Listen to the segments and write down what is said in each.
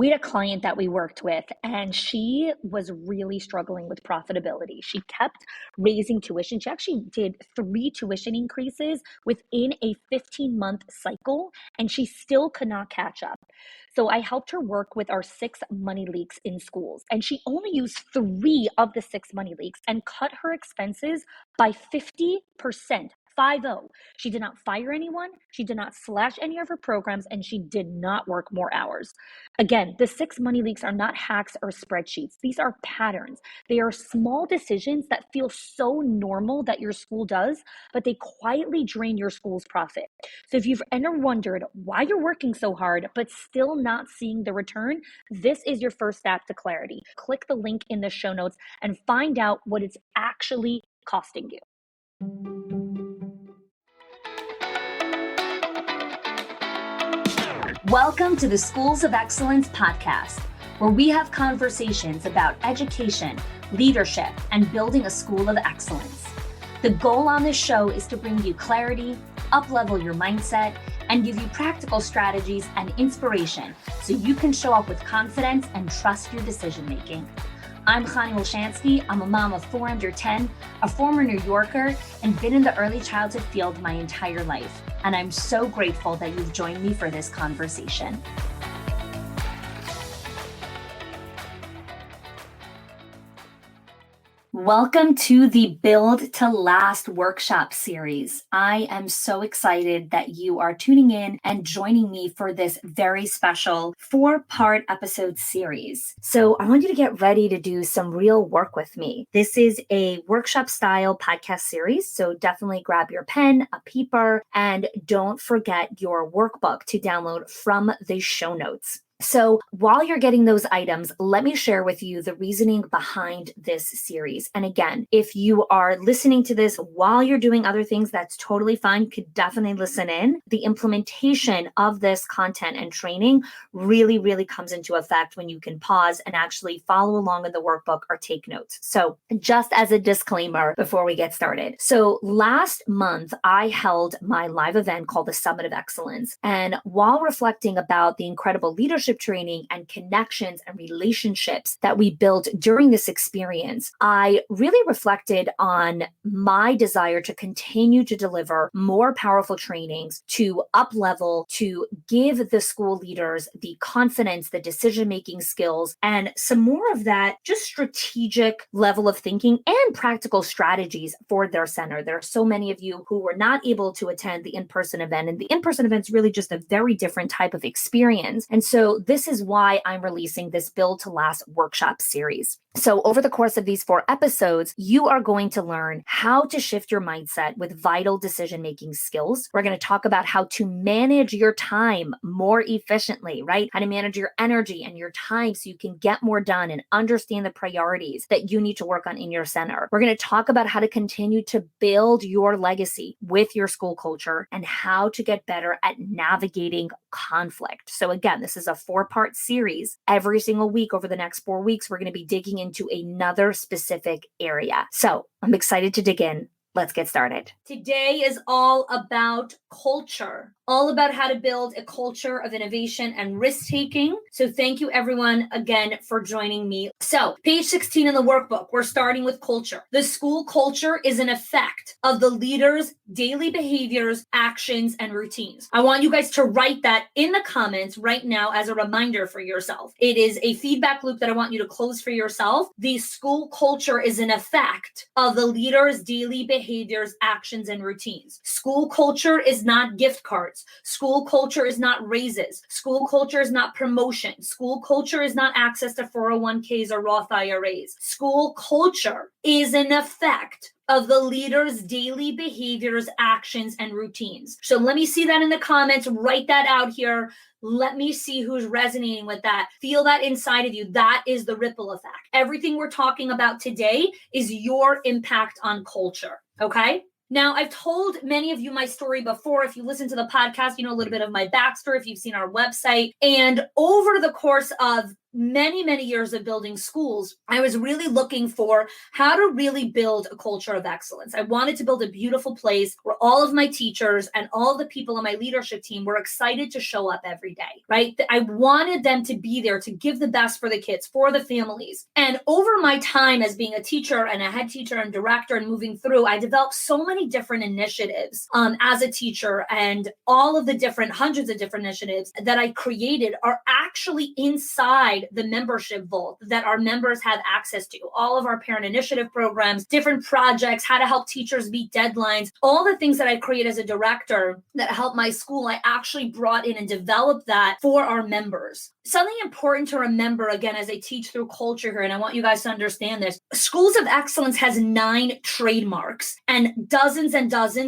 We had a client that we worked with, and she was really struggling with profitability. She kept raising tuition. She actually did 3 tuition increases within a 15-month cycle, and she still could not catch up. So I helped her work with our 6 money leaks in schools, and she only used 3 of the 6 money leaks and cut her expenses by 50%. 50. She did not fire anyone. She did not slash any of her programs, and she did not work more hours. Again, the 6 money leaks are not hacks or spreadsheets. These are patterns. They are small decisions that feel so normal that your school does, but they quietly drain your school's profit. So if you've ever wondered why you're working so hard, but still not seeing the return, this is your first step to clarity. Click the link in the show notes and find out what it's actually costing you. Welcome to the Schools of Excellence podcast, where we have conversations about education, leadership, and building a school of excellence. The goal on this show is to bring you clarity, uplevel your mindset, and give you practical strategies and inspiration so you can show up with confidence and trust your decision-making. I'm Chani Wolshansky. I'm a mom of 4 under 10, a former New Yorker, and been in the early childhood field my entire life. And I'm so grateful that you've joined me for this conversation. Welcome to the Build to Last workshop series. I am so excited that you are tuning in and joining me for this very special 4-part episode series. So I want you to get ready to do some real work with me. This is a workshop style podcast series, so definitely grab your pen, a paper, and don't forget your workbook to download from the show notes. So while you're getting those items, let me share with you the reasoning behind this series. And again, if you are listening to this while you're doing other things, that's totally fine. You could definitely listen in. The implementation of this content and training really comes into effect when you can pause and actually follow along in the workbook or take notes. So just as a disclaimer before we get started. So last month, I held my live event called the Summit of Excellence. And while reflecting about the incredible leadership training and connections and relationships that we built during this experience, I really reflected on my desire to continue to deliver more powerful trainings, to up-level, to give the school leaders the confidence, the decision-making skills, and some more of that just strategic level of thinking and practical strategies for their center. There are so many of you who were not able to attend the in-person event, and the in-person event is really just a very different type of experience. And so this is why I'm releasing this Build to Last workshop series. So over the course of these 4 episodes, you are going to learn how to shift your mindset with vital decision-making skills. We're going to talk about how to manage your time more efficiently, right? How to manage your energy and your time so you can get more done and understand the priorities that you need to work on in your center. We're going to talk about how to continue to build your legacy with your school culture and how to get better at navigating conflict. So again, this is a 4-part series. Every single week over the next 4 weeks, we're going to be digging into another specific area. So I'm excited to dig in. Let's get started. Today is all about culture, all about how to build a culture of innovation and risk-taking. So thank you everyone again for joining me. So page 16 in the workbook, we're starting with culture. The school culture is an effect of the leader's daily behaviors, actions, and routines. I want you guys to write that in the comments right now as a reminder for yourself. It is a feedback loop that I want you to close for yourself. The school culture is an effect of the leader's daily behaviors, actions, and routines. School culture is not gift cards. School culture is not raises. School culture is not promotion. School culture is not access to 401ks or Roth IRAs. School culture is an effect of the leader's daily behaviors, actions, and routines. So let me see that in the comments. Write that out here. Let me see who's resonating with that. Feel that inside of you. That is the ripple effect. Everything we're talking about today is your impact on culture. Okay? Now, I've told many of you my story before. If you listen to the podcast, you know a little bit of my backstory, if you've seen our website. And over the course of many, many years of building schools, I was really looking for how to really build a culture of excellence. I wanted to build a beautiful place where all of my teachers and all the people on my leadership team were excited to show up every day, right? I wanted them to be there to give the best for the kids, for the families. And over my time as being a teacher and a head teacher and director and moving through, I developed so many different initiatives as a teacher, and all of the different hundreds of different initiatives that I created are actually inside the membership vault that our members have access to. All of our parent initiative programs, different projects, how to help teachers meet deadlines, all the things that I create as a director that help my school, I actually brought in and developed that for our members. Something important to remember, again, as I teach through culture here, and I want you guys to understand this, Schools of Excellence has 9 trademarks and dozens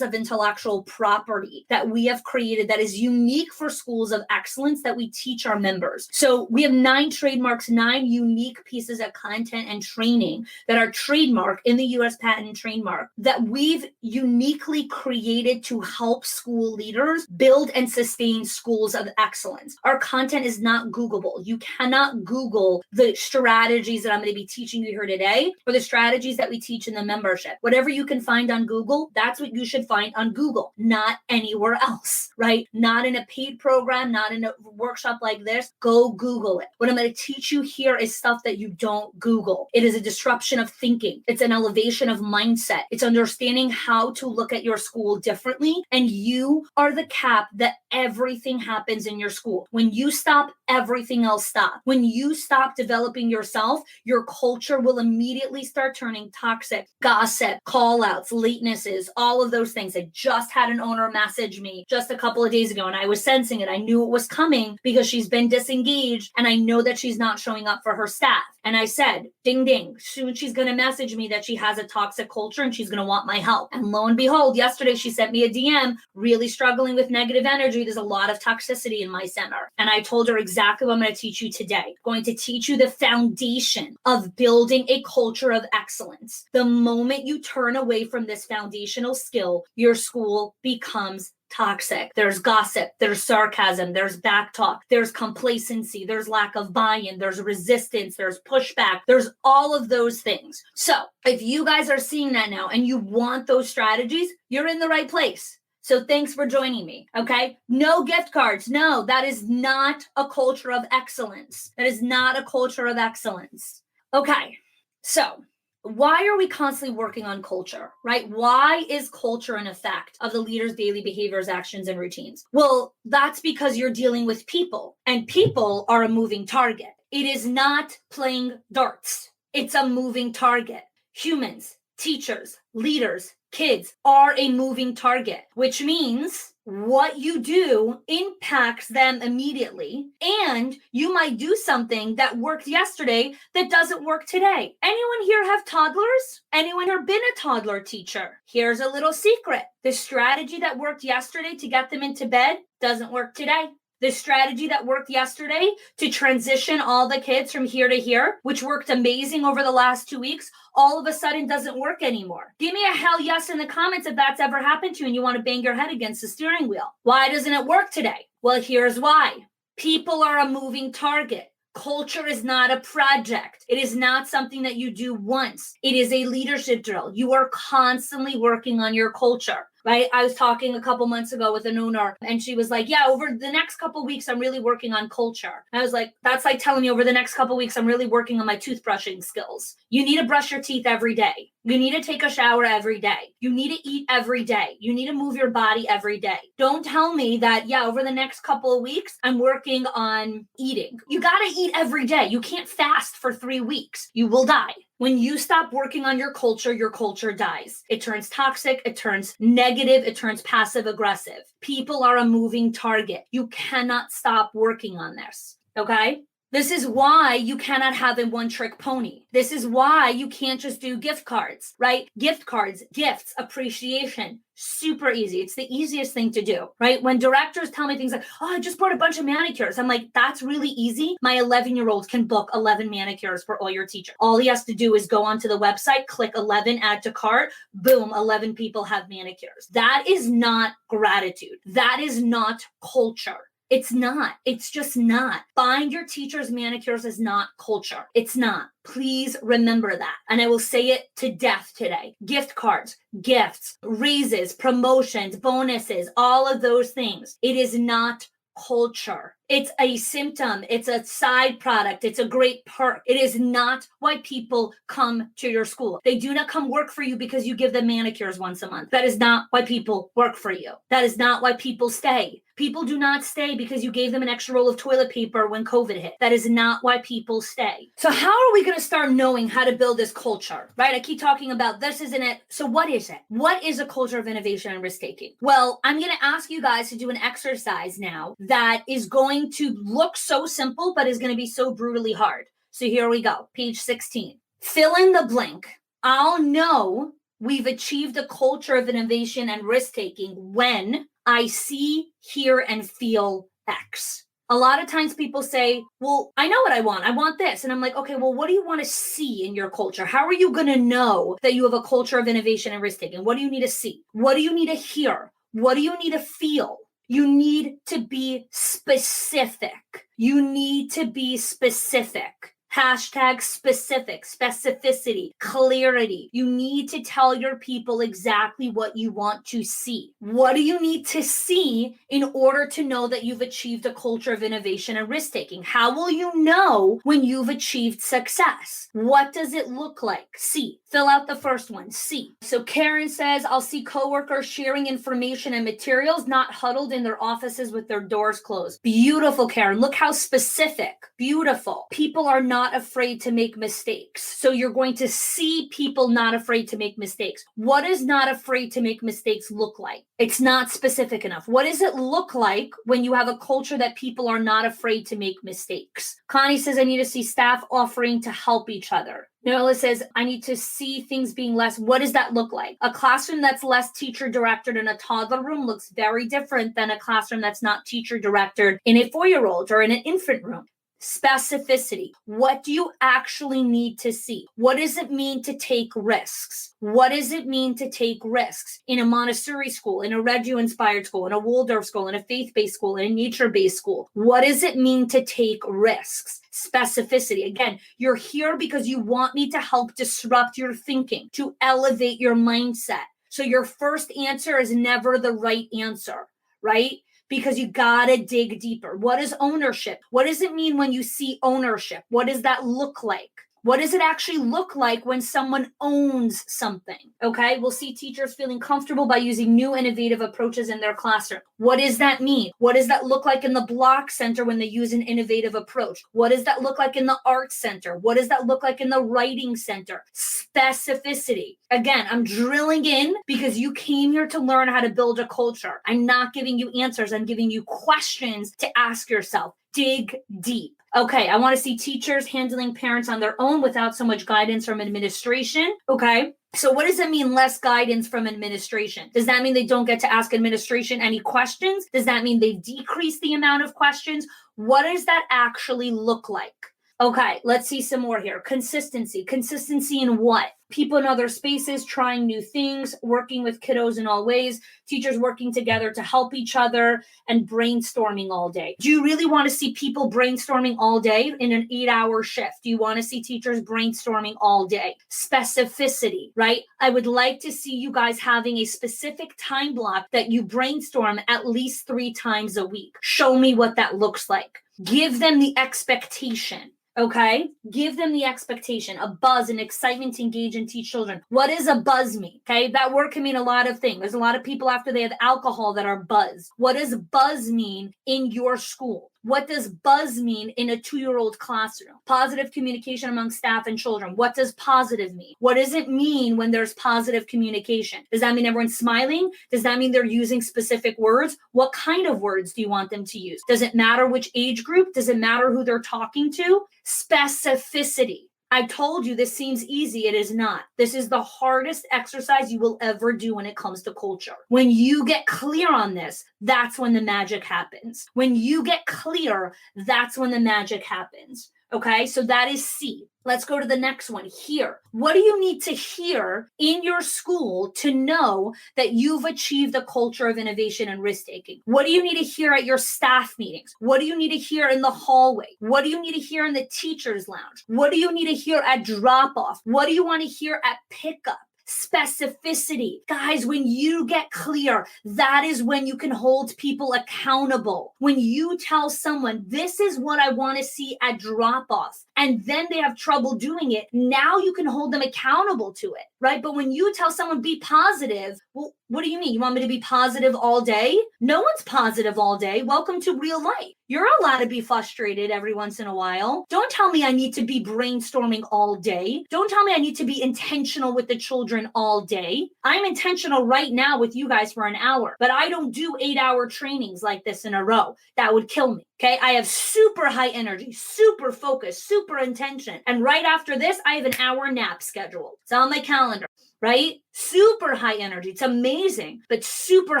of intellectual property that we have created that is unique for Schools of Excellence that we teach our members. So we have 9 trademarks, 9 unique pieces of content and training that are trademarked in the U.S. Patent and Trademark that we've uniquely created to help school leaders build and sustain schools of excellence. Our content is not Googleable. You cannot Google the strategies that I'm going to be teaching you here today or the strategies that we teach in the membership. Whatever you can find on Google, that's what you should find on Google, not anywhere else, right? Not in a paid program, not in a workshop like this. Go Google it. What I'm going to teach you here is stuff that you don't Google. It is a disruption of thinking. It's an elevation of mindset. It's understanding how to look at your school differently. And you are the cap that everything happens in your school. When you stop, everything else stops. When you stop developing yourself, your culture will immediately start turning toxic. Gossip, call outs, latenesses, all of those things. I just had an owner message me just a couple of days ago, and I was sensing it. I knew it was coming because she's been disengaged, and I know that she's not showing up for her staff. And I said, ding, ding, soon she's going to message me that she has a toxic culture and she's going to want my help. And lo and behold, yesterday she sent me a DM, really struggling with negative energy. There's a lot of toxicity in my center. And I told her exactly what I'm going to teach you today. I'm going to teach you the foundation of building a culture of excellence. The moment you turn away from this foundational skill, your school becomes toxic. There's gossip, there's sarcasm, there's backtalk, there's complacency, there's lack of buy-in, there's resistance, there's pushback, there's all of those things. So if you guys are seeing that now and you want those strategies, you're in the right place. So thanks for joining me, okay? No gift cards. No, that is not a culture of excellence. That is not a culture of excellence. Okay, so why are we constantly working on culture, right? Why is culture an effect of the leader's daily behaviors, actions, and routines? Well, that's because you're dealing with people, and people are a moving target. It is not playing darts. It's a moving target. Humans, teachers, leaders, kids are a moving target, which means what you do impacts them immediately. And you might do something that worked yesterday that doesn't work today. Anyone here have toddlers? Anyone here been a toddler teacher? Here's a little secret. The strategy that worked yesterday to get them into bed doesn't work today. The strategy that worked yesterday to transition all the kids from here to here, which worked amazing over the last 2 weeks, all of a sudden doesn't work anymore. Give me a hell yes in the comments if that's ever happened to you and you want to bang your head against the steering wheel. Why doesn't it work today? Well, here's why. People are a moving target. Culture is not a project. It is not something that you do once. It is a leadership drill. You are constantly working on your culture. Right? I was talking a couple months ago with an owner and she was like, yeah, over the next couple weeks, I'm really working on culture. And I was like, that's like telling me over the next couple weeks, I'm really working on my toothbrushing skills. You need to brush your teeth every day. You need to take a shower every day. You need to eat every day. You need to move your body every day. Don't tell me that, yeah, over the next couple of weeks, I'm working on eating. You got to eat every day. You can't fast for 3 weeks. You will die. When you stop working on your culture dies. It turns toxic, it turns negative, it turns passive aggressive. People are a moving target. You cannot stop working on this, okay? This is why you cannot have a one-trick pony. This is why you can't just do gift cards, right? Gift cards, gifts, appreciation, super easy. It's the easiest thing to do, right? When directors tell me things like, oh, I just bought a bunch of manicures. I'm like, that's really easy. My 11-year-old can book 11 manicures for all your teachers. All he has to do is go onto the website, click 11, add to cart, boom, 11 people have manicures. That is not gratitude. That is not culture. It's not. It's just not. Find your teachers' manicures is not culture. It's not. Please remember that. And I will say it to death today. Gift cards, gifts, raises, promotions, bonuses, all of those things. It is not culture. It's a symptom. It's a side product. It's a great perk. It is not why people come to your school. They do not come work for you because you give them manicures once a month. That is not why people work for you. That is not why people stay. People do not stay because you gave them an extra roll of toilet paper when COVID hit. That is not why people stay. So how are we going to start knowing how to build this culture, right? I keep talking about this isn't it. So what is it? What is a culture of innovation and risk taking? Well, I'm going to ask you guys to do an exercise now that is going to look so simple, but is going to be so brutally hard. So here we go. Page 16. Fill in the blank. I'll know we've achieved a culture of innovation and risk taking when I see, hear, and feel X. A lot of times people say, well, I know what I want. I want this. And I'm like, okay, well, what do you want to see in your culture? How are you going to know that you have a culture of innovation and risk taking? What do you need to see? What do you need to hear? What do you need to feel? You need to be specific. You need to be specific. Hashtag specific, specificity, clarity. You need to tell your people exactly what you want to see. What do you need to see in order to know that you've achieved a culture of innovation and risk taking? How will you know when you've achieved success? What does it look like? C. Fill out the first one. C. So Karen says, I'll see coworkers sharing information and materials, not huddled in their offices with their doors closed. Beautiful, Karen. Look how specific. Beautiful. People are not afraid to make mistakes. So you're going to see people not afraid to make mistakes. What does not afraid to make mistakes look like? It's not specific enough. What does it look like when you have a culture that people are not afraid to make mistakes? Connie says, I need to see staff offering to help each other. Nola says, I need to see things being less. What does that look like? A classroom that's less teacher-directed in a toddler room looks very different than a classroom that's not teacher-directed in a 4-year-old or in an infant room. Specificity. What do you actually need to see? What does it mean to take risks? What does it mean to take risks in a Montessori school, in a Reggio-inspired school, in a Waldorf school, in a faith-based school, in a nature-based school? What does it mean to take risks? Specificity. Again, you're here because you want me to help disrupt your thinking, to elevate your mindset. So your first answer is never the right answer, right? Because you gotta dig deeper. What is ownership? What does it mean when you see ownership? What does that look like? What does it actually look like when someone owns something? Okay, we'll see teachers feeling comfortable by using new innovative approaches in their classroom. What does that mean? What does that look like in the block center when they use an innovative approach? What does that look like in the art center? What does that look like in the writing center? Specificity. Again, I'm drilling in because you came here to learn how to build a culture. I'm not giving you answers. I'm giving you questions to ask yourself. Dig deep. Okay, I want to see teachers handling parents on their own without so much guidance from administration. Okay, so what does it mean less guidance from administration? Does that mean they don't get to ask administration any questions? Does that mean they decrease the amount of questions? What does that actually look like? Okay, let's see some more here. Consistency. Consistency in what? People in other spaces, trying new things, working with kiddos in all ways, teachers working together to help each other, and brainstorming all day. Do you really want to see people brainstorming all day in an 8-hour shift? Do you want to see teachers brainstorming all day? Specificity, right? I would like to see you guys having a specific time block that you brainstorm at least 3 times a week. Show me what that looks like. Give them the expectation. Okay, give them the expectation, a buzz, an excitement to engage and teach children. What does a buzz mean? Okay, that word can mean a lot of things. There's a lot of people after they have alcohol that are buzzed. What does buzz mean in your school? What does buzz mean in a 2-year-old classroom? Positive communication among staff and children. What does positive mean? What does it mean when there's positive communication? Does that mean everyone's smiling? Does that mean they're using specific words? What kind of words do you want them to use? Does it matter which age group? Does it matter who they're talking to? Specificity. I told you this seems easy. It is not. This is the hardest exercise you will ever do when it comes to culture. When you get clear on this, that's when the magic happens. When you get clear, that's when the magic happens. Okay, so that is C. Let's go to the next one. Hear. What do you need to hear in your school to know that you've achieved a culture of innovation and risk taking? What do you need to hear at your staff meetings? What do you need to hear in the hallway? What do you need to hear in the teacher's lounge? What do you need to hear at drop off? What do you want to hear at pickup? Specificity. Guys, when you get clear, that is when you can hold people accountable. When you tell someone, this is what I want to see at drop off, and then they have trouble doing it, now you can hold them accountable to it, right? But when you tell someone, be positive, well, what do you mean? You want me to be positive all day? No one's positive all day. Welcome to real life. You're allowed to be frustrated every once in a while. Don't tell me I need to be brainstorming all day. Don't tell me I need to be intentional with the children all day. I'm intentional right now with you guys for an hour, but I don't do 8-hour trainings like this in a row. That would kill me. Okay, I have super high energy, super focus, super intention. And right after this, I have an hour nap scheduled. It's on my calendar, right? Super high energy. It's amazing, but super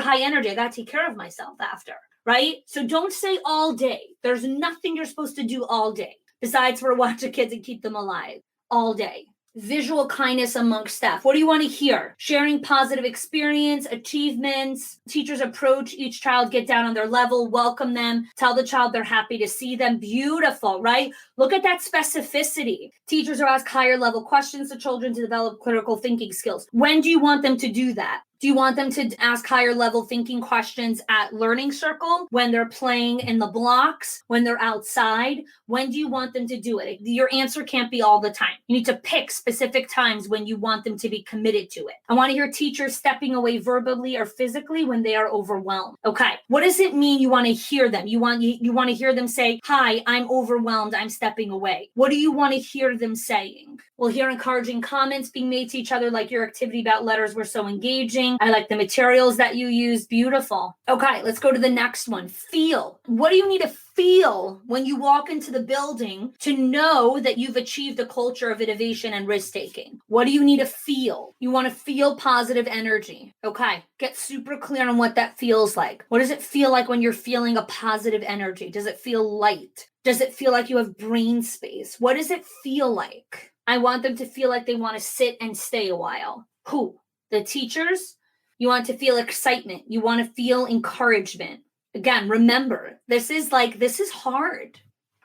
high energy. I got to take care of myself after, right? So don't say all day. There's nothing you're supposed to do all day besides for watch the kids and keep them alive all day. Visual kindness amongst staff. What do you want to hear? Sharing positive experience, achievements, teachers approach each child, get down on their level, welcome them, tell the child they're happy to see them. Beautiful, right? Look at that specificity. Teachers are asked higher level questions to children to develop critical thinking skills. When do you want them to do that? Do you want them to ask higher level thinking questions at learning circle, when they're playing in the blocks, when they're outside? When do you want them to do it? Your answer can't be all the time. You need to pick specific times when you want them to be committed to it. I want to hear teachers stepping away verbally or physically when they are overwhelmed. Okay. What does it mean you want to hear them? You want to hear them say, hi, I'm overwhelmed, I'm stepping away. What do you want to hear them saying? We'll hear encouraging comments being made to each other, like your activity about letters were so engaging. I like the materials that you use. Beautiful. Okay, let's go to the next one. Feel. What do you need to feel when you walk into the building to know that you've achieved a culture of innovation and risk taking? What do you need to feel? You want to feel positive energy. Okay, get super clear on what that feels like. What does it feel like when you're feeling a positive energy? Does it feel light? Does it feel like you have brain space? What does it feel like? I want them to feel like they want to sit and stay a while. Who? The teachers? You want to feel excitement. You want to feel encouragement. Again, remember, this is hard.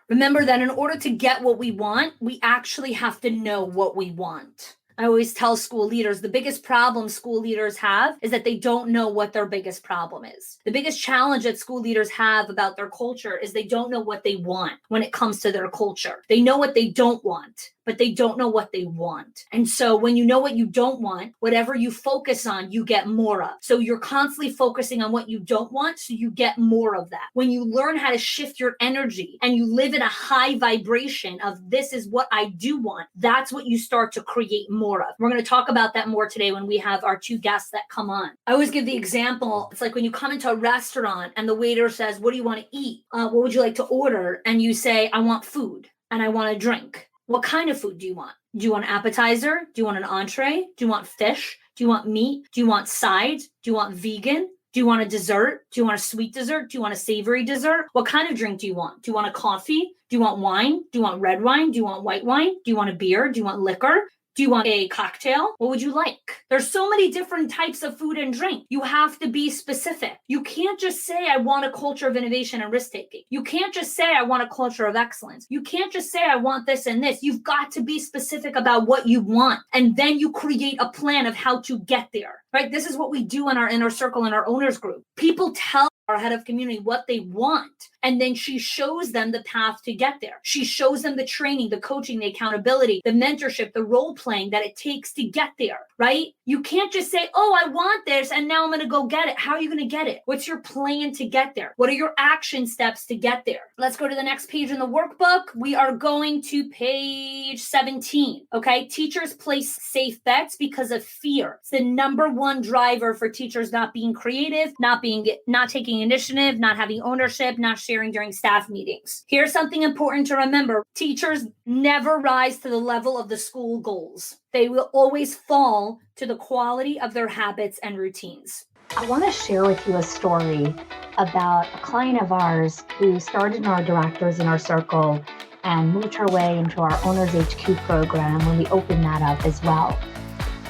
Remember that in order to get what we want, we actually have to know what we want. I always tell school leaders, the biggest problem school leaders have is that they don't know what their biggest problem is. The biggest challenge that school leaders have about their culture is they don't know what they want when it comes to their culture. They know what they don't want, but they don't know what they want. And so when you know what you don't want, whatever you focus on, you get more of. So you're constantly focusing on what you don't want, so you get more of that. When you learn how to shift your energy and you live in a high vibration of this is what I do want, that's what you start to create more of. We're going to talk about that more today when we have our two guests that come on. I always give the example, it's like when you come into a restaurant and the waiter says, what do you want to eat? What would you like to order? And you say, I want food and I want a drink. What kind of food do you want? Do you want an appetizer? Do you want an entree? Do you want fish? Do you want meat? Do you want sides? Do you want vegan? Do you want a dessert? Do you want a sweet dessert? Do you want a savory dessert? What kind of drink do you want? Do you want a coffee? Do you want wine? Do you want red wine? Do you want white wine? Do you want a beer? Do you want liquor? Do you want a cocktail? What would you like? There's so many different types of food and drink. You have to be specific. You can't just say, I want a culture of innovation and risk taking. You can't just say, I want a culture of excellence. You can't just say, I want this and this. You've got to be specific about what you want. And then you create a plan of how to get there, right? This is what we do in our inner circle, in our owners group. People tell our head of community what they want, and then she shows them the path to get there. She shows them the training, the coaching, the accountability, the mentorship, the role playing that it takes to get there, right? You can't just say, oh, I want this and now I'm going to go get it. How are you going to get it? What's your plan to get there? What are your action steps to get there? Let's go to the next page in the workbook. We are going to page 17. Okay. Teachers place safe bets because of fear. It's the number one driver for teachers not being creative, not taking initiative, not having ownership, not sharing during staff meetings. Here's something important to remember. Teachers never rise to the level of the school goals. They will always fall to the quality of their habits and routines. I want to share with you a story about a client of ours who started in our directors in our circle and moved her way into our Owner's HQ program when we opened that up as well.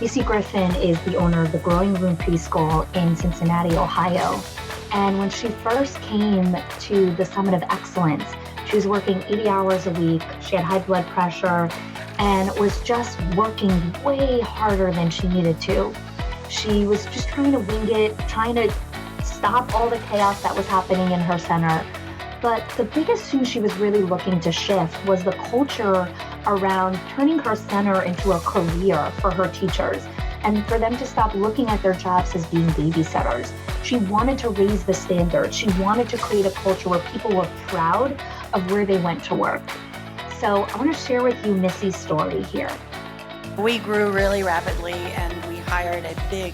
Missy Griffin is the owner of the Growing Room Preschool in Cincinnati, Ohio. And when she first came to the Summit of Excellence, she was working 80 hours a week. She had high blood pressure and was just working way harder than she needed to. She was just trying to wing it, trying to stop all the chaos that was happening in her center. But the biggest thing she was really looking to shift was the culture around turning her center into a career for her teachers and for them to stop looking at their jobs as being babysitters. She wanted to raise the standards. She wanted to create a culture where people were proud of where they went to work. So I want to share with you Missy's story here. We grew really rapidly and we hired a big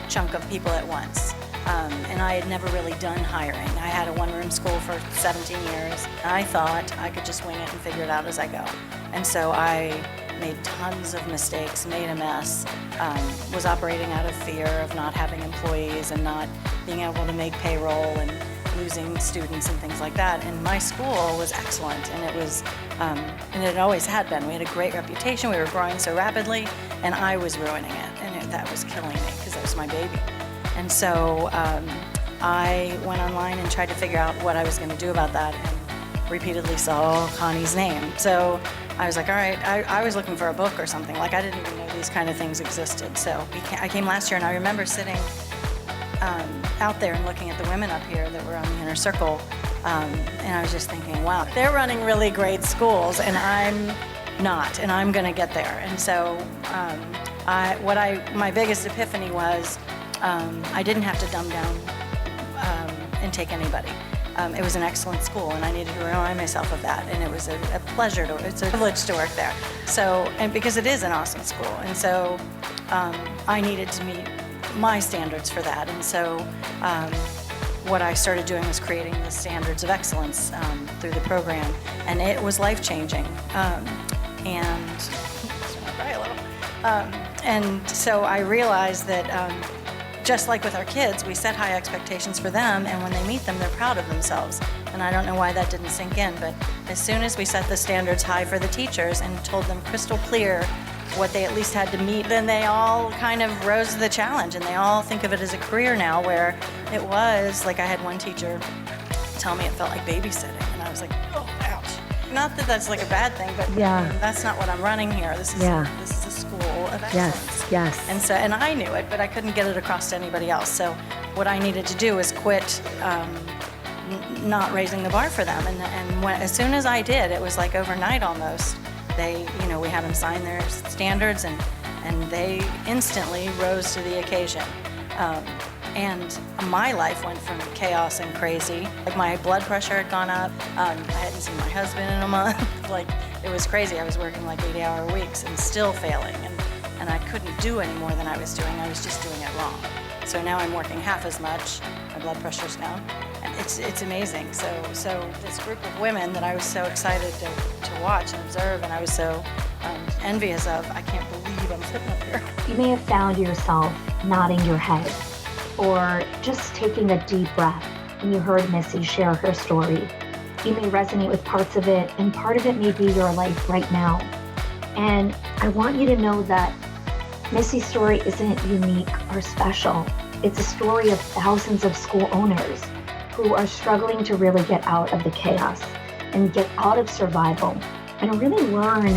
chunk of people at once. And I had never really done hiring. I had a one-room school for 17 years. I thought I could just wing it and figure it out as I go. And so I made tons of mistakes, made a mess, was operating out of fear of not having employees and not being able to make payroll and losing students and things like that. And my school was excellent, and it was, and it always had been. We had a great reputation. We were growing so rapidly, and I was ruining it, and that was killing me because that was my baby. And so I went online and tried to figure out what I was going to do about that, and repeatedly saw Connie's name. So I was like, all right, I was looking for a book or something. Like, I didn't even know these kind of things existed. So I came last year, and I remember sitting out there and looking at the women up here that were on the inner circle, and I was just thinking, wow, they're running really great schools, and I'm not, and I'm going to get there. And so my biggest epiphany was I didn't have to dumb down and take anybody. It was an excellent school, and I needed to remind myself of that. And it was a pleasure it's a privilege to work there. So, and because it is an awesome school, and so I needed to meet my standards for that. And so what I started doing was creating the standards of excellence through the program, and it was life-changing. And so I realized that just like with our kids, we set high expectations for them, and when they meet them, they're proud of themselves. And I don't know why that didn't sink in, but as soon as we set the standards high for the teachers and told them crystal clear what they at least had to meet, then they all kind of rose to the challenge, and they all think of it as a career now, where it was, like I had one teacher tell me it felt like babysitting, and I was like, oh, ouch. Not that that's like a bad thing, but that's not what I'm running here. This is a school of excellence. Yes. And I knew it, but I couldn't get it across to anybody else. So what I needed to do was quit not raising the bar for them. And as soon as I did, it was like overnight almost. We had them sign their standards, and they instantly rose to the occasion. And my life went from chaos and crazy. Like, my blood pressure had gone up. I hadn't seen my husband in a month. Like, it was crazy. I was working like 80-hour weeks and still failing. And I couldn't do any more than I was doing. I was just doing it wrong. So now I'm working half as much. My blood pressure's down. And it's amazing. So this group of women that I was so excited to watch and observe, and I was so envious of, I can't believe I'm sitting up here. You may have found yourself nodding your head or just taking a deep breath when you heard Missy share her story. You may resonate with parts of it, and part of it may be your life right now. And I want you to know that Missy's story isn't unique or special. It's a story of thousands of school owners who are struggling to really get out of the chaos and get out of survival and really learn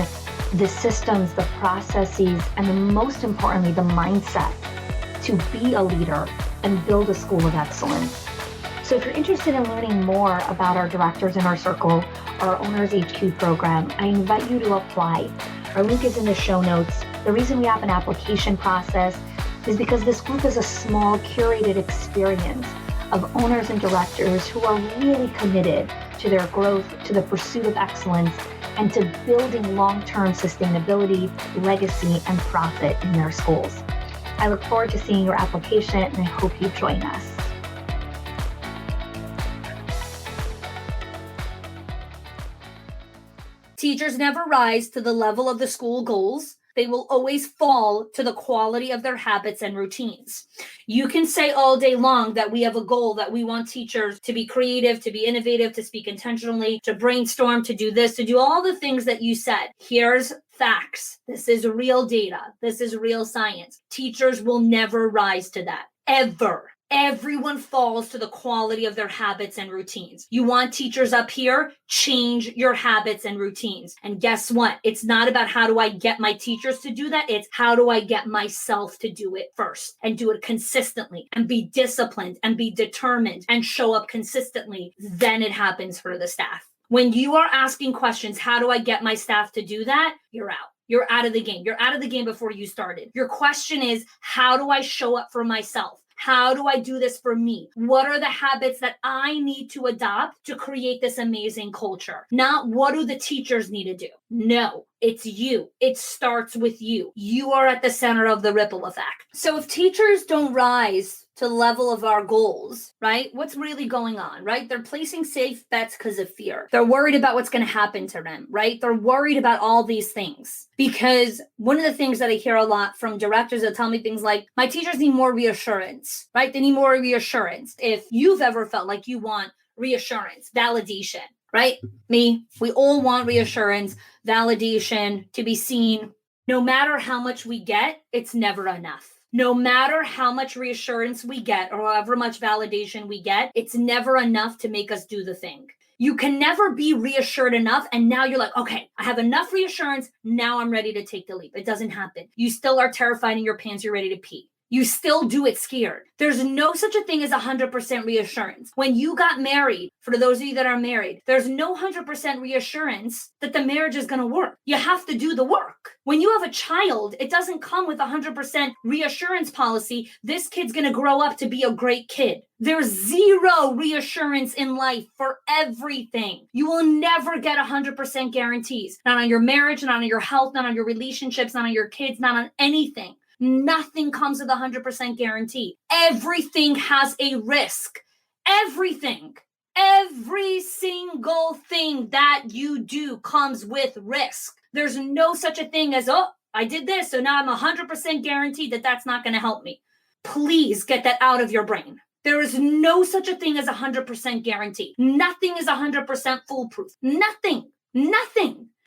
the systems, the processes, and most importantly, the mindset to be a leader and build a school of excellence. So if you're interested in learning more about our Directors in Our Circle, our Owners HQ program, I invite you to apply. Our link is in the show notes. The reason we have an application process is because this group is a small, curated experience of owners and directors who are really committed to their growth, to the pursuit of excellence, and to building long-term sustainability, legacy, and profit in their schools. I look forward to seeing your application, and I hope you join us. Teachers never rise to the level of the school goals. They will always fall to the quality of their habits and routines. You can say all day long that we have a goal, that we want teachers to be creative, to be innovative, to speak intentionally, to brainstorm, to do this, to do all the things that you said. Here's facts. This is real data. This is real science. Teachers will never rise to that, ever. Everyone falls to the quality of their habits and routines. You want teachers up here? Change your habits and routines. And guess what? It's not about how do I get my teachers to do that. It's how do I get myself to do it first and do it consistently and be disciplined and be determined and show up consistently. Then it happens for the staff. When you are asking questions, how do I get my staff to do that? You're out. You're out of the game. You're out of the game before you started. Your question is, how do I show up for myself? How do I do this for me? What are the habits that I need to adopt to create this amazing culture? Not what do the teachers need to do? No, it's you. It starts with you. You are at the center of the ripple effect. So if teachers don't rise to the level of our goals, right? What's really going on, right? They're placing safe bets because of fear. They're worried about what's going to happen to them, right? They're worried about all these things. Because one of the things that I hear a lot from directors that tell me things like, my teachers need more reassurance, right? They need more reassurance. If you've ever felt like you want reassurance, validation, right? We all want reassurance, validation, to be seen. No matter how much we get, it's never enough. No matter how much reassurance we get or however much validation we get, it's never enough to make us do the thing. You can never be reassured enough. And now you're like, okay, I have enough reassurance. Now I'm ready to take the leap. It doesn't happen. You still are terrified in your pants. You're ready to pee. You still do it scared. There's no such a thing as 100% reassurance. When you got married, for those of you that are married, there's no 100% reassurance that the marriage is going to work. You have to do the work. When you have a child, it doesn't come with 100% reassurance policy. This kid's going to grow up to be a great kid. There's zero reassurance in life for everything. You will never get 100% guarantees. Not on your marriage, not on your health, not on your relationships, not on your kids, not on anything. Nothing comes with 100% guarantee. Everything has a risk. Everything. Every single thing that you do comes with risk. There's no such a thing as, oh, I did this, so now I'm 100% guaranteed that that's not going to help me. Please get that out of your brain. There is no such a thing as 100% guarantee. Nothing is 100% foolproof. Nothing.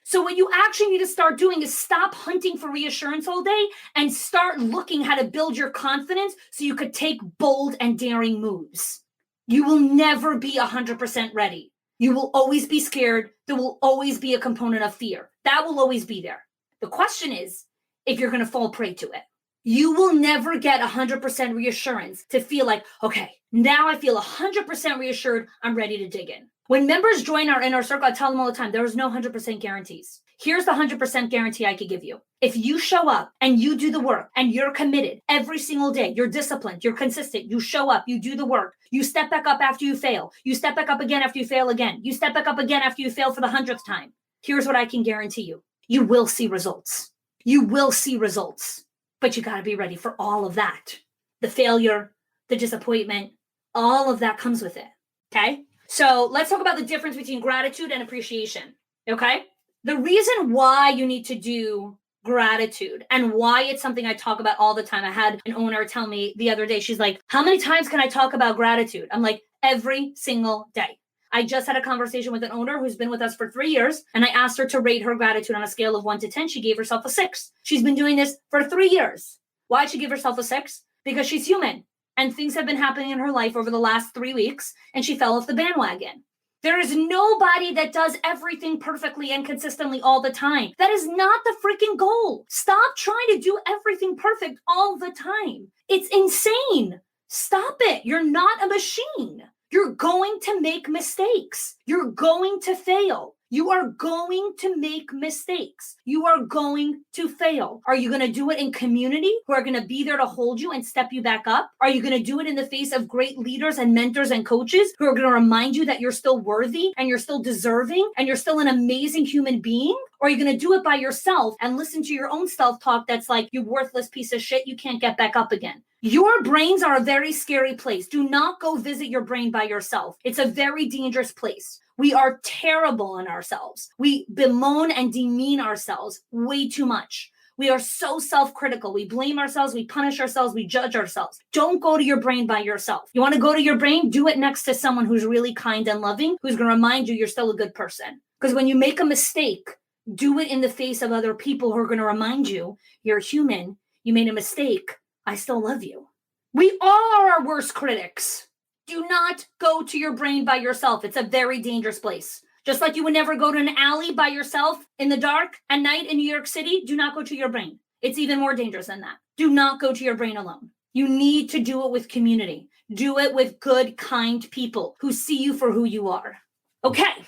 So what you actually need to start doing is stop hunting for reassurance all day and start looking how to build your confidence so you could take bold and daring moves. You will never be 100% ready. You will always be scared. There will always be a component of fear. That will always be there. The question is if you're going to fall prey to it. You will never get 100% reassurance to feel like, okay, now I feel 100% reassured. I'm ready to dig in. When members join our inner circle, I tell them all the time, there is no 100% guarantees. Here's the 100% guarantee I could give you. If you show up and you do the work and you're committed every single day, you're disciplined, you're consistent, you show up, you do the work, you step back up after you fail, you step back up again after you fail again, you step back up again after you fail for the 100th time. Here's what I can guarantee you. You will see results. You will see results, but you got to be ready for all of that. The failure, the disappointment, all of that comes with it. Okay? So let's talk about the difference between gratitude and appreciation, okay? The reason why you need to do gratitude and why it's something I talk about all the time. I had an owner tell me the other day, she's like, how many times can I talk about gratitude? I'm like, every single day. I just had a conversation with an owner who's been with us for 3 years, and I asked her to rate her gratitude on a scale of 1 to 10. She gave herself a 6. She's been doing this for 3 years. Why'd she give herself a 6? Because she's human. And things have been happening in her life over the last 3 weeks, and she fell off the bandwagon. There is nobody that does everything perfectly and consistently all the time. That is not the freaking goal. Stop trying to do everything perfect all the time. It's insane. Stop it. You're not a machine. You're going to make mistakes. You're going to fail. You are going to make mistakes. You are going to fail. Are you going to do it in community who are going to be there to hold you and step you back up? Are you going to do it in the face of great leaders and mentors and coaches who are going to remind you that you're still worthy and you're still deserving and you're still an amazing human being? Or are you going to do it by yourself and listen to your own self-talk that's like, you worthless piece of shit, you can't get back up again? Your brains are a very scary place. Do not go visit your brain by yourself. It's a very dangerous place. We are terrible on ourselves. We bemoan and demean ourselves way too much. We are so self-critical. We blame ourselves, we punish ourselves, we judge ourselves. Don't go to your brain by yourself. You want to go to your brain? Do it next to someone who's really kind and loving, who's going to remind you you're still a good person. Because when you make a mistake, do it in the face of other people who are going to remind you you're human, you made a mistake, I still love you. We all are our worst critics. Do not go to your brain by yourself. It's a very dangerous place. Just like you would never go to an alley by yourself in the dark at night in New York City, do not go to your brain. It's even more dangerous than that. Do not go to your brain alone. You need to do it with community. Do it with good, kind people who see you for who you are. Okay,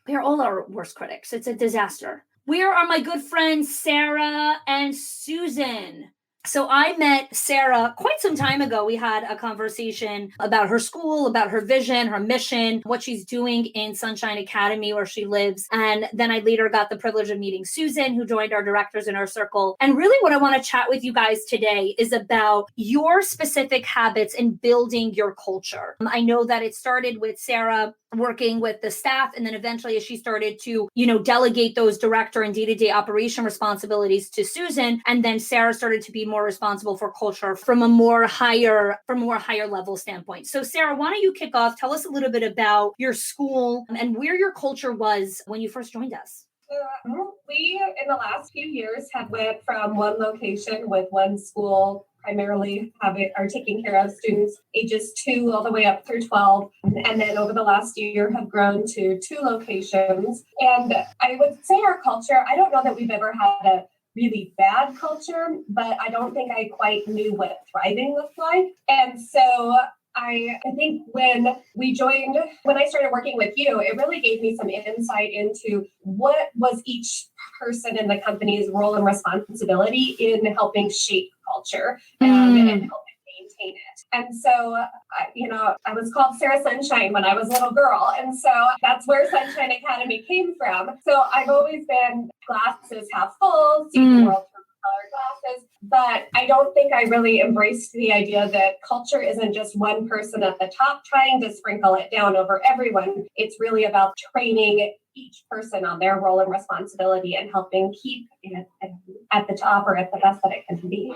we are all our worst critics. It's a disaster. Where are my good friends Sara and Susan? So I met Sara quite some time ago. We had a conversation about her school, about her vision, her mission, what she's doing in Sunshine Academy where she lives. And then I later got the privilege of meeting Susan, who joined our directors in our circle. And really what I want to chat with you guys today is about your specific habits in building your culture. I know that it started with Sara working with the staff. And then eventually as she started to, delegate those director and day-to-day operation responsibilities to Susan. And then Sara started to be more responsible for culture from a more higher level standpoint. So Sara, why don't you kick off? Tell us a little bit about your school and where your culture was when you first joined us. We, in the last few years, have went from one location with one school primarily are taking care of students ages 2 all the way up through 12. And then over the last year have grown to 2 locations. And I would say our culture, I don't know that we've ever had a really bad culture, but I don't think I quite knew what thriving looked like. And so I think when I started working with you, it really gave me some insight into what was each person in the company's role and responsibility in helping shape culture and helping maintain it. And so, I was called Sarah Sunshine when I was a little girl. And so that's where Sunshine Academy came from. So I've always been glasses half full, see the world through colored glasses. But I don't think I really embraced the idea that culture isn't just one person at the top trying to sprinkle it down over everyone. It's really about training each person on their role and responsibility and helping keep it at the top or at the best that it can be.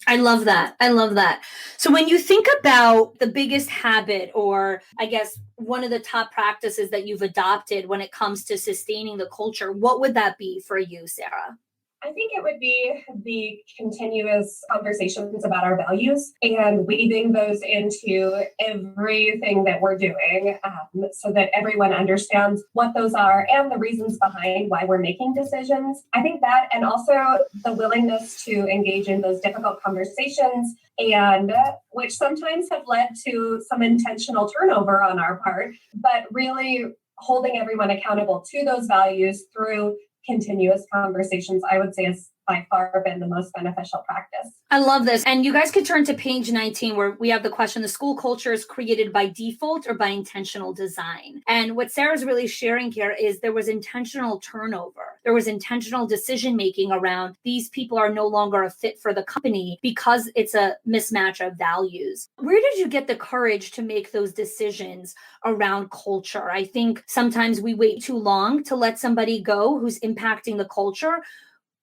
I love that. So when you think about the biggest habit, or I guess one of the top practices that you've adopted when it comes to sustaining the culture, what would that be for you, Sara? I think it would be the continuous conversations about our values and weaving those into everything that we're doing so that everyone understands what those are and the reasons behind why we're making decisions. I think that, and also the willingness to engage in those difficult conversations, and which sometimes have led to some intentional turnover on our part, but really holding everyone accountable to those values through continuous conversations, I would say, is by far been the most beneficial practice. I love this. And you guys could turn to page 19 where we have the question, the school culture is created by default or by intentional design. And what Sara's really sharing here is there was intentional turnover. There was intentional decision-making around these people are no longer a fit for the company because it's a mismatch of values. Where did you get the courage to make those decisions around culture? I think sometimes we wait too long to let somebody go who's impacting the culture.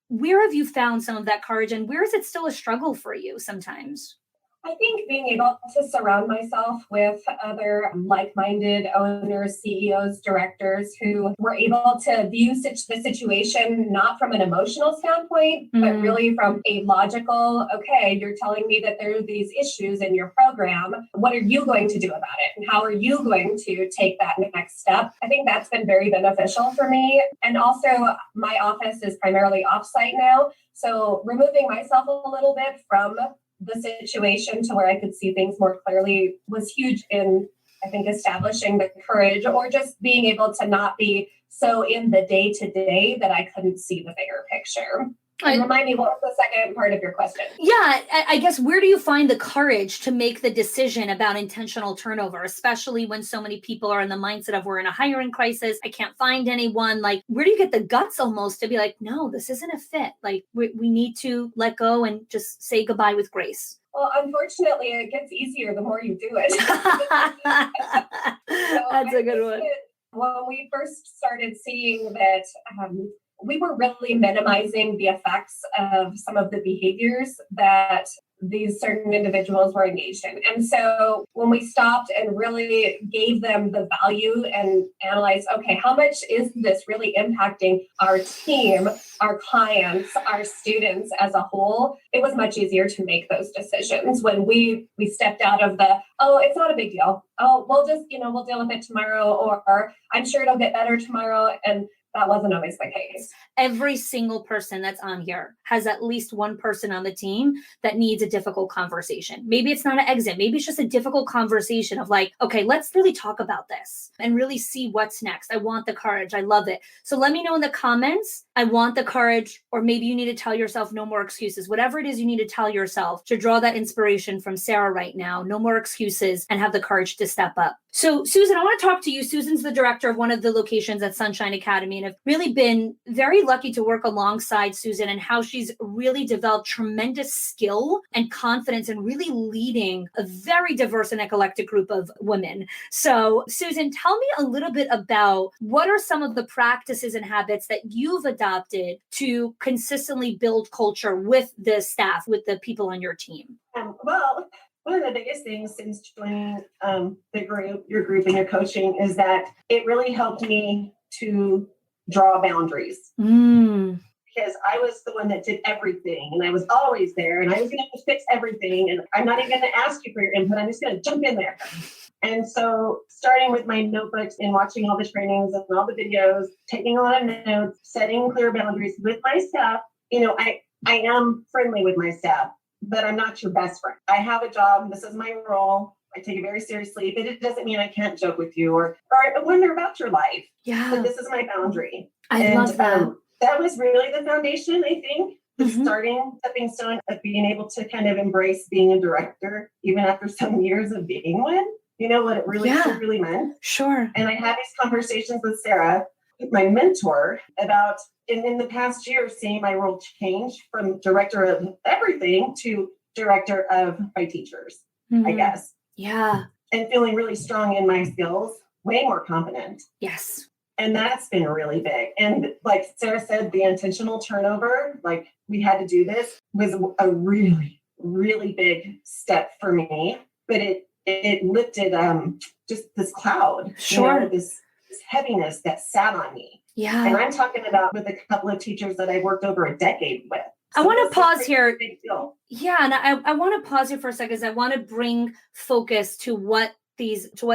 Where have you found some of that courage, and where is it still a struggle for you sometimes? I think being able to surround myself with other like-minded owners, CEOs, directors who were able to view the situation not from an emotional standpoint, but really from a logical, okay, you're telling me that there are these issues in your program. What are you going to do about it? And how are you going to take that next step? I think that's been very beneficial for me. And also my office is primarily offsite now. So removing myself a little bit from the situation to where I could see things more clearly was huge in, I think, establishing the courage or just being able to not be so in the day-to-day that I couldn't see the bigger picture. Remind me, what was the second part of your question? Yeah, I guess where do you find the courage to make the decision about intentional turnover, especially when so many people are in the mindset of we're in a hiring crisis, I can't find anyone. Like, where do you get the guts almost to be like, no, this isn't a fit. Like, we need to let go and just say goodbye with grace. Well, unfortunately, it gets easier the more you do it. That's a good one. When we first started seeing that we were really minimizing the effects of some of the behaviors that these certain individuals were engaged in. And so when we stopped and really gave them the value and analyzed, okay, how much is this really impacting our team, our clients, our students as a whole, it was much easier to make those decisions when we stepped out of the, oh, it's not a big deal. Oh, we'll just, we'll deal with it tomorrow, or I'm sure it'll get better tomorrow. And that wasn't always the case. Every single person that's on here has at least one person on the team that needs a difficult conversation. Maybe it's not an exit. Maybe it's just a difficult conversation of like, okay, let's really talk about this and really see what's next. I want the courage. I love it. So let me know in the comments, I want the courage, or maybe you need to tell yourself no more excuses. Whatever it is you need to tell yourself to draw that inspiration from Sara right now. No more excuses, and have the courage to step up. So Susan, I want to talk to you. Susan's the director of one of the locations at Sunshine Academy, and I've really been very lucky to work alongside Susan and how she's really developed tremendous skill and confidence in really leading a very diverse and eclectic group of women. So Susan, tell me a little bit about what are some of the practices and habits that you've adopted to consistently build culture with the staff, with the people on your team? Well, one of the biggest things since joining your group and your coaching is that it really helped me to draw boundaries. Because I was the one that did everything, and I was always there, and I was going to fix everything, and I'm not even going to ask you for your input. I'm just going to jump in there. And so starting with my notebooks and watching all the trainings and all the videos, taking a lot of notes, setting clear boundaries with my staff. I am friendly with my staff, but I'm not your best friend. I have a job. This is my role. I take it very seriously, but it doesn't mean I can't joke with you or I wonder about your life. Yeah. But this is my boundary. I love that. That was really the foundation, I think, the stepping stone of being able to kind of embrace being a director, even after some years of being one, what it really meant. Sure. And I had these conversations with Sara, my mentor, about in the past year, seeing my role change from director of everything to director of my teachers, I guess. Yeah. And feeling really strong in my skills, way more confident. Yes. And that's been really big. And like Sara said, the intentional turnover, like we had to do this, was a really, really big step for me. But it lifted just this cloud, Sure. This heaviness that sat on me. Yeah. And I'm talking about with a couple of teachers that I worked over a decade with. I want to pause here. Big deal. Yeah, and I want to pause here for a second because I want to bring focus to what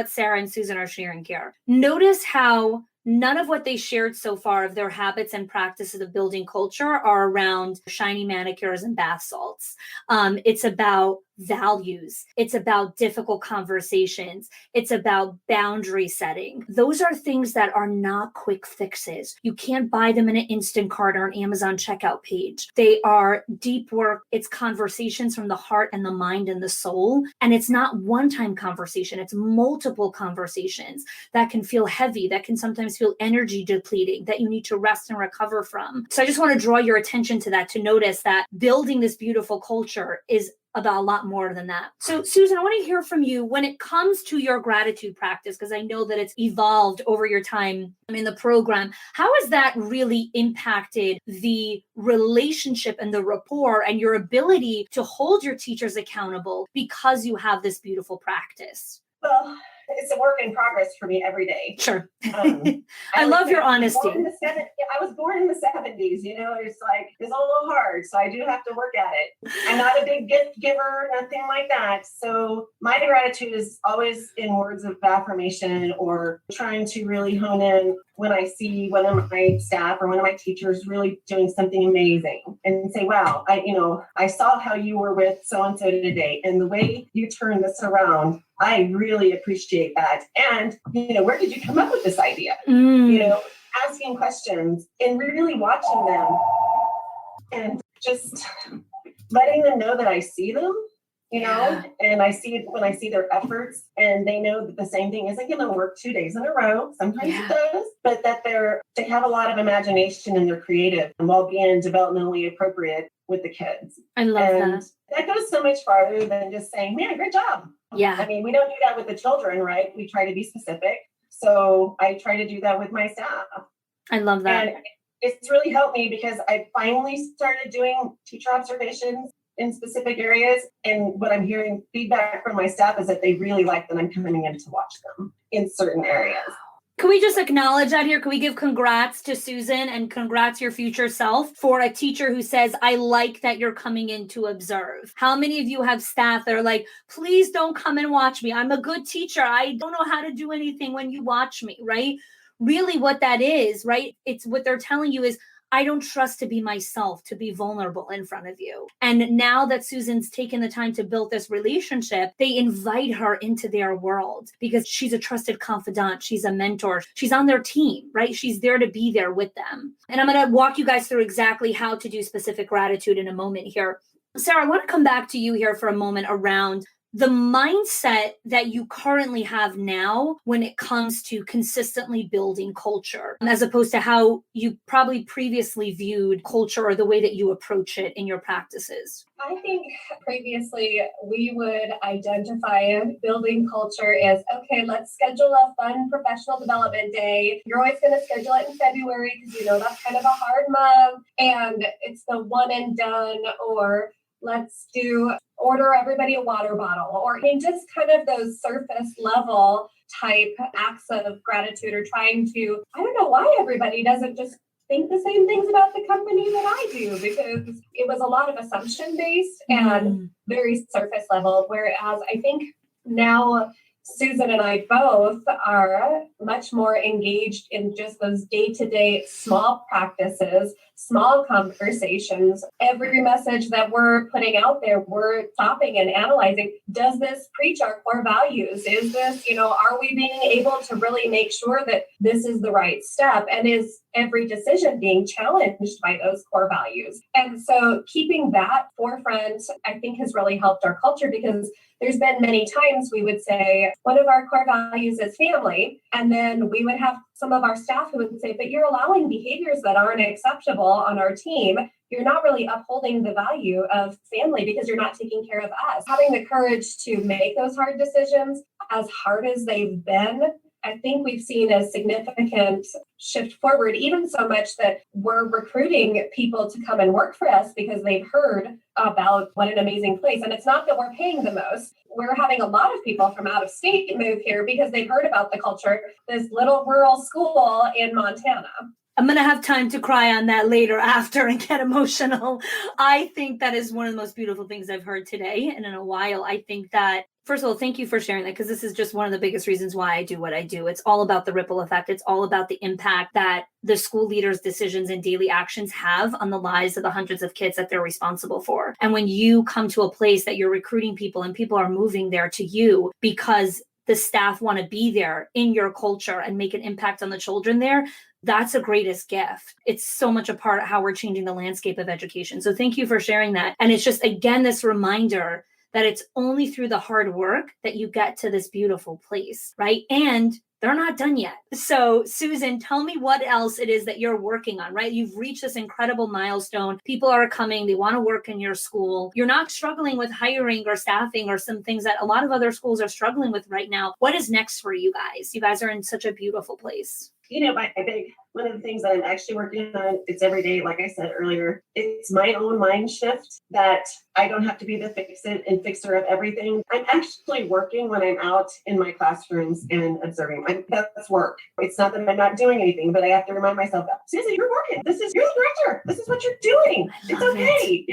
Sara and Susan are sharing here. Notice how none of what they shared so far of their habits and practices of building culture are around shiny manicures and bath salts. It's about values. It's about difficult conversations. It's about boundary setting. Those are things that are not quick fixes. You can't buy them in an instant cart or an Amazon checkout page. They are deep work. It's conversations from the heart and the mind and the soul. And it's not one-time conversation. It's multiple conversations that can feel heavy, that can sometimes feel energy depleting, that you need to rest and recover from. So I just want to draw your attention to that, to notice that building this beautiful culture is about a lot more than that. So Susan, I want to hear from you when it comes to your gratitude practice, because I know that it's evolved over your time in the program. How has that really impacted the relationship and the rapport and your ability to hold your teachers accountable because you have this beautiful practice? Well, it's a work in progress for me every day. Sure. I love your honesty. I was born in the 70s, it's like, it's a little hard. So I do have to work at it. I'm not a big gift giver, nothing like that. So my gratitude is always in words of affirmation or trying to really hone in when I see one of my staff or one of my teachers really doing something amazing and say, wow, I saw how you were with so-and-so today and the way you turned this around. I really appreciate that. And, where did you come up with this idea? Asking questions and really watching them and just letting them know that I see them, and when I see their efforts and they know that the same thing isn't going to work 2 days in a row. Sometimes it does, but that they have a lot of imagination and they're creative and while being developmentally appropriate with the kids. I love that. That goes so much farther than just saying, man, great job. Yeah. I mean, we don't do that with the children, right? We try to be specific. So I try to do that with my staff. I love that. it's really helped me because I finally started doing teacher observations in specific areas. And what I'm hearing feedback from my staff is that they really like that I'm coming in to watch them in certain areas. Can we just acknowledge that here? Can we give congrats to Susan and congrats your future self for a teacher who says, I like that you're coming in to observe? How many of you have staff that are like, please don't come and watch me. I'm a good teacher. I don't know how to do anything when you watch me, right? Really what that is, right? It's what they're telling you is, I don't trust to be myself, to be vulnerable in front of you. And now that Susan's taken the time to build this relationship, they invite her into their world because she's a trusted confidant. She's a mentor. She's on their team, right? She's there to be there with them. And I'm going to walk you guys through exactly how to do specific gratitude in a moment here. Sarah, I want to come back to you here for a moment around the mindset that you currently have now when it comes to consistently building culture, as opposed to how you probably previously viewed culture or the way that you approach it in your practices. I think previously we would identify building culture as, okay, let's schedule a fun professional development day. You're always going to schedule it in February because you know that's kind of a hard month and it's the one and done, or let's order everybody a water bottle, or just kind of those surface level type acts of gratitude, or trying to, I don't know why everybody doesn't just think the same things about the company that I do, because it was a lot of assumption based and very surface level. Whereas I think now Susan and I both are much more engaged in just those day-to-day small practices, small conversations. Every message that we're putting out there, we're stopping and analyzing. Does this preach our core values? Is this, are we being able to really make sure that this is the right step? And is every decision being challenged by those core values? And so keeping that forefront, I think, has really helped our culture, because there's been many times we would say one of our core values is family. And then we would have some of our staff who would say, but you're allowing behaviors that aren't acceptable on our team. You're not really upholding the value of family because you're not taking care of us. Having the courage to make those hard decisions, as hard as they've been, I think we've seen a significant shift forward, even so much that we're recruiting people to come and work for us because they've heard about what an amazing place. And it's not that we're paying the most. We're having a lot of people from out of state move here because they've heard about the culture, this little rural school in Montana. I'm going to have time to cry on that later after and get emotional. I think that is one of the most beautiful things I've heard today and in a while. I think that, first of all, thank you for sharing that, because this is just one of the biggest reasons why I do what I do. It's all about the ripple effect. It's all about the impact that the school leaders' decisions and daily actions have on the lives of the hundreds of kids that they're responsible for. And when you come to a place that you're recruiting people and people are moving there to you because the staff want to be there in your culture and make an impact on the children there, that's the greatest gift. It's so much a part of how we're changing the landscape of education. So thank you for sharing that. And it's just, again, this reminder that it's only through the hard work that you get to this beautiful place, right? And they're not done yet. So Susan, tell me what else it is that you're working on, right? You've reached this incredible milestone. People are coming, they want to work in your school. You're not struggling with hiring or staffing or some things that a lot of other schools are struggling with right now. What is next for you guys? You guys are in such a beautiful place. I think one of the things that I'm actually working on, it's every day, like I said earlier, it's my own mind shift that I don't have to be the fixer of everything. I'm actually working when I'm out in my classrooms and observing. That's work. It's not that I'm not doing anything, but I have to remind myself that, Susan, you're working. You're the director. This is what you're doing. It's okay,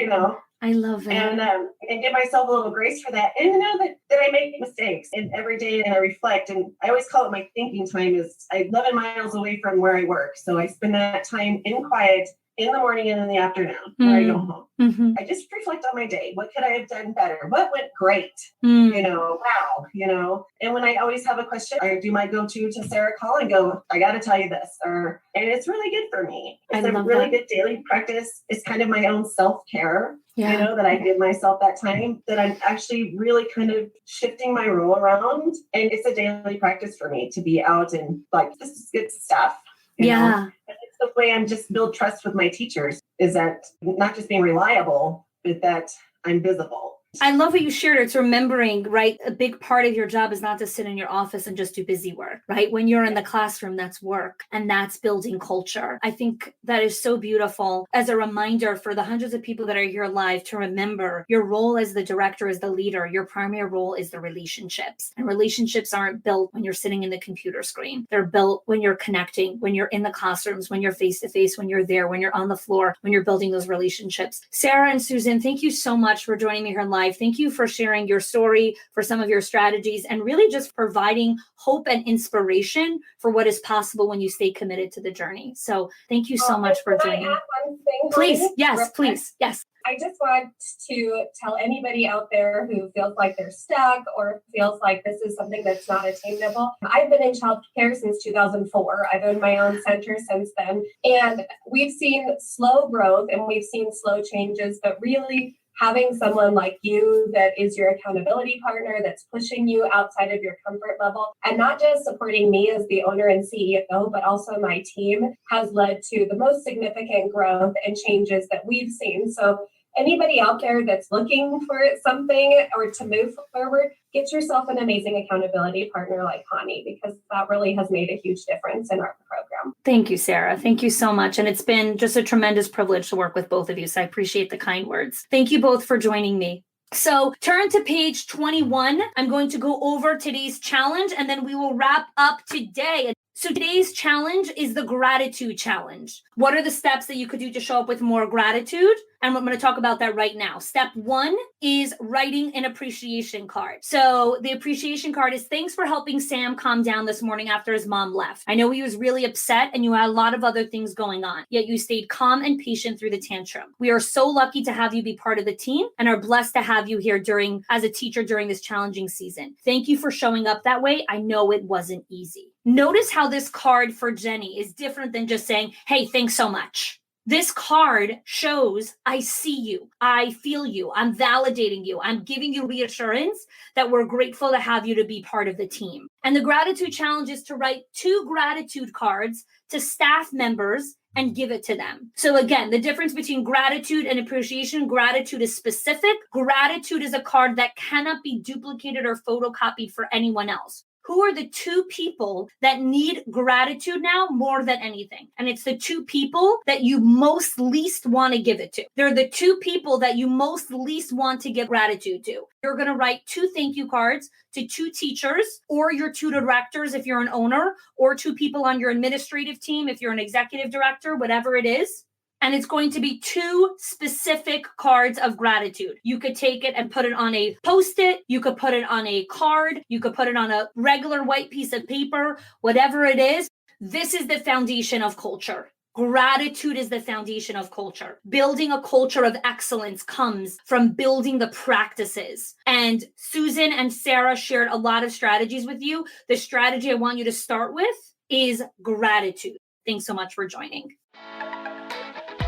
I love it. And give myself a little grace for that. And know that I make mistakes, and every day and I reflect. And I always call it my thinking time. Is I'm 11 miles away from where I work. So I spend that time in quiet in the morning and in the afternoon when I go home. Mm-hmm. I just reflect on my day. What could I have done better? What went great? Wow. And when I always have a question, I do my go-to to Sara call and go, I got to tell you this. And it's really good for me. It's a really good daily practice. It's kind of my own self-care. Yeah. That I give myself that time, that I'm actually really kind of shifting my role around. And it's a daily practice for me to be out and this is good stuff. You know? And it's the way I'm just build trust with my teachers, is that not just being reliable, but that I'm visible. I love what you shared. It's remembering, right? A big part of your job is not to sit in your office and just do busy work, right? When you're in the classroom, that's work and that's building culture. I think that is so beautiful as a reminder for the hundreds of people that are here live to remember your role as the director, as the leader, your primary role is the relationships. And relationships aren't built when you're sitting in the computer screen. They're built when you're connecting, when you're in the classrooms, when you're face to face, when you're there, when you're on the floor, when you're building those relationships. Sara and Susan, thank you so much for joining me here live. Thank you for sharing your story, for some of your strategies, and really just providing hope and inspiration for what is possible when you stay committed to the journey. So thank you so much for joining. Can I add one thing? Please, yes, please, yes. I just want to tell anybody out there who feels like they're stuck or feels like this is something that's not attainable. I've been in childcare since 2004. I've owned my own center since then. And we've seen slow growth and we've seen slow changes, but really having someone like you that is your accountability partner, that's pushing you outside of your comfort level, and not just supporting me as the owner and CEO, but also my team, has led to the most significant growth and changes that we've seen. So anybody out there that's looking for something or to move forward, get yourself an amazing accountability partner like Connie, because that really has made a huge difference in our program. Thank you, Sara. Thank you so much. And it's been just a tremendous privilege to work with both of you. So I appreciate the kind words. Thank you both for joining me. So turn to page 21. I'm going to go over today's challenge and then we will wrap up today. So today's challenge is the gratitude challenge. What are the steps that you could do to show up with more gratitude? And I'm going to talk about that right now. Step 1 is writing an appreciation card. So the appreciation card is thanks for helping Sam calm down this morning after his mom left. I know he was really upset and you had a lot of other things going on, yet you stayed calm and patient through the tantrum. We are so lucky to have you be part of the team and are blessed to have you here as a teacher during this challenging season. Thank you for showing up that way. I know it wasn't easy. Notice how this card for Jenny is different than just saying, hey, thanks so much. This card shows I see you, I feel you, I'm validating you, I'm giving you reassurance that we're grateful to have you to be part of the team. And the gratitude challenge is to write 2 gratitude cards to staff members and give it to them. So again, the difference between gratitude and appreciation: gratitude is specific. Gratitude is a card that cannot be duplicated or photocopied for anyone else. Who are the 2 people that need gratitude now more than anything? And it's the 2 people that you most least want to give it to. They're the 2 people that you most least want to give gratitude to. You're going to write 2 thank you cards to 2 teachers or your 2 directors if you're an owner, or 2 people on your administrative team if you're an executive director, whatever it is. And it's going to be 2 specific cards of gratitude. You could take it and put it on a Post-it. You could put it on a card. You could put it on a regular white piece of paper, whatever it is. This is the foundation of culture. Gratitude is the foundation of culture. Building a culture of excellence comes from building the practices. And Susan and Sara shared a lot of strategies with you. The strategy I want you to start with is gratitude. Thanks so much for joining.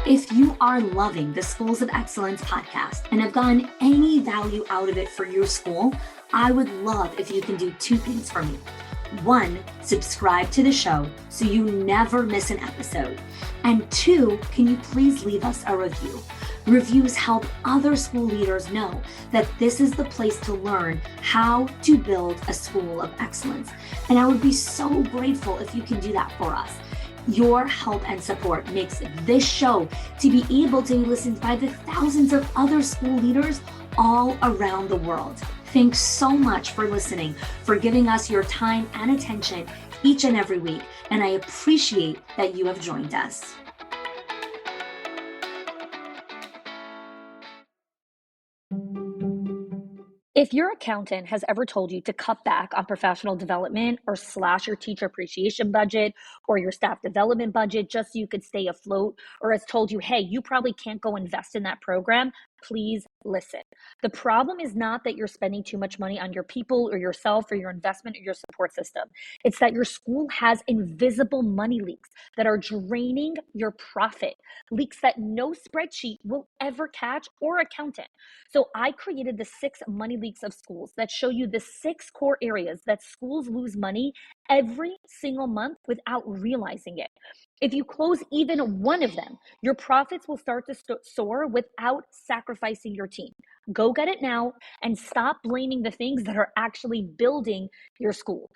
If you are loving the Schools of Excellence podcast and have gotten any value out of it for your school, I would love if you can do 2 things for me. 1, subscribe to the show so you never miss an episode. And 2, can you please leave us a review? Reviews help other school leaders know that this is the place to learn how to build a school of excellence. And I would be so grateful if you can do that for us. Your help and support makes this show to be able to be listened by the thousands of other school leaders all around the world. Thanks so much for listening, for giving us your time and attention each and every week, and I appreciate that you have joined us. If your accountant has ever told you to cut back on professional development or slash your teacher appreciation budget or your staff development budget just so you could stay afloat, or has told you, hey, you probably can't go invest in that program, please listen. The problem is not that you're spending too much money on your people or yourself or your investment or your support system. It's that your school has invisible money leaks that are draining your profit, leaks that no spreadsheet will ever catch or accountant. So I created the 6 money leaks of schools that show you the 6 core areas that schools lose money every single month without realizing it. If you close even one of them, your profits will start to soar without sacrificing your team. Go get it now and stop blaming the things that are actually building your school.